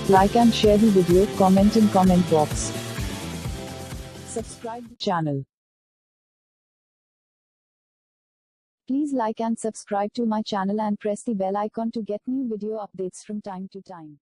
Like and share the video, comment in comment box. Subscribe the channel. Please like and subscribe to my channel and press the bell icon to get new video updates from time to time.